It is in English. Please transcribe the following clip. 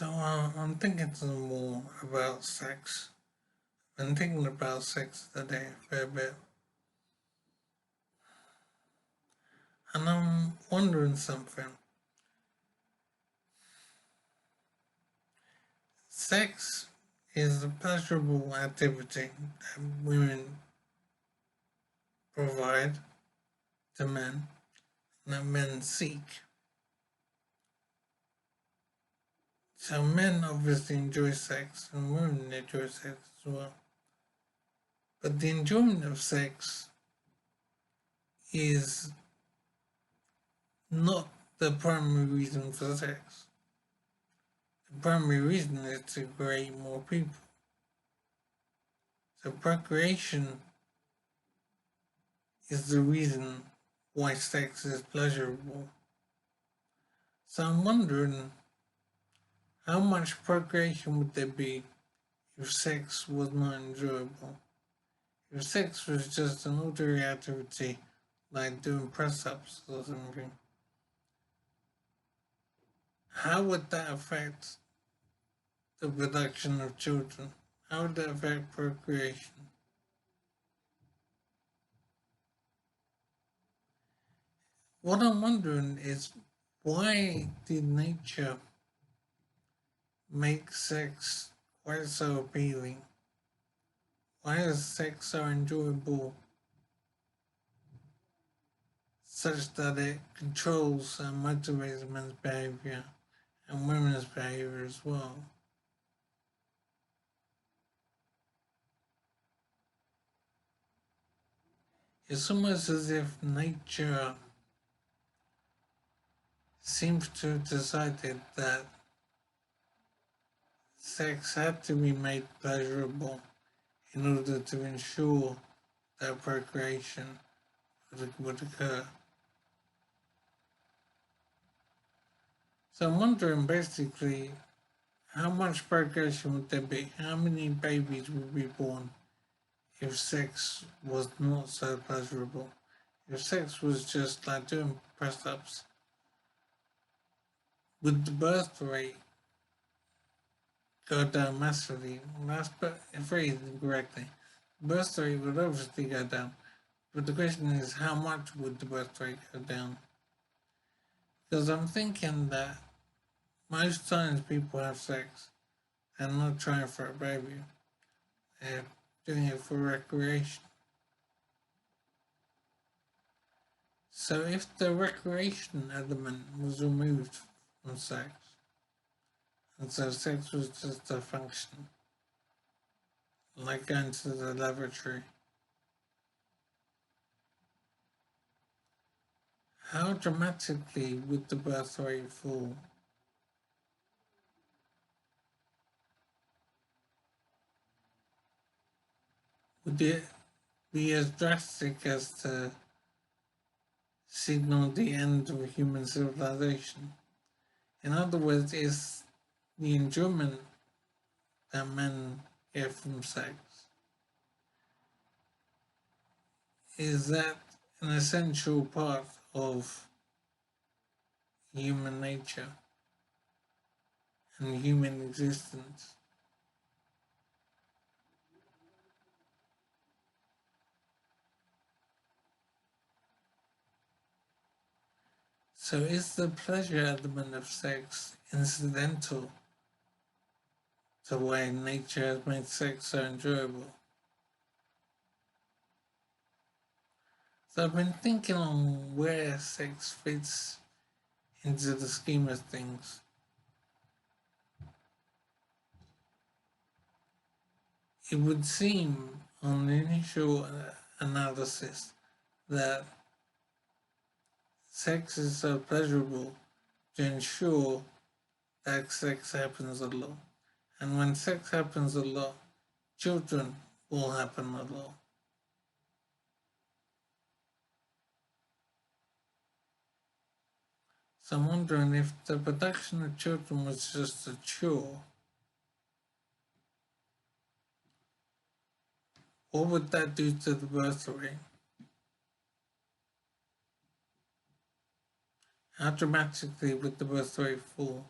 I'm thinking some more about sex. I've been thinking about sex today a fair bit. And I'm wondering something. Sex is a pleasurable activity that women provide to men and that men seek. So men obviously enjoy sex and women enjoy sex as well. But the enjoyment of sex is not the primary reason for sex. The primary reason is to create more people. So procreation is the reason why sex is pleasurable. So I'm wondering, how much procreation would there be if sex was not enjoyable? If sex was just an ordinary activity like doing press ups or something, how would that affect the production of children? How would that affect procreation? What I'm wondering is, why did nature make sex quite so appealing? Why is sex so enjoyable such that it controls and motivates men's behavior and women's behavior as well? It's almost as if nature seems to have decided that sex had to be made pleasurable in order to ensure that procreation would occur. So I'm wondering basically, how much procreation would there be? How many babies would be born if sex was not so pleasurable? If sex was just like doing press ups, would the birth rate go down massively? That's phrased incorrectly. The birth rate would obviously go down, but the question is, how much would the birth rate go down? Because I'm thinking that most times people have sex and not trying for a baby, they're doing it for recreation. So if the recreation element was removed from sex, and so sex was just a function, like going to the laboratory, how dramatically would the birth rate fall? Would it be as drastic as to signal the end of human civilization? In other words, is the enjoyment that men get from sex, is that an essential part of human nature and human existence? So is the pleasure element of sex incidental to why nature has made sex so enjoyable? So I've been thinking on where sex fits into the scheme of things. It would seem on initial analysis that sex is so pleasurable to ensure that sex happens a lot. And when sex happens a lot, children will happen a lot. So I'm wondering, if the production of children was just a chore, what would that do to the birth rate? How dramatically would the birth rate fall?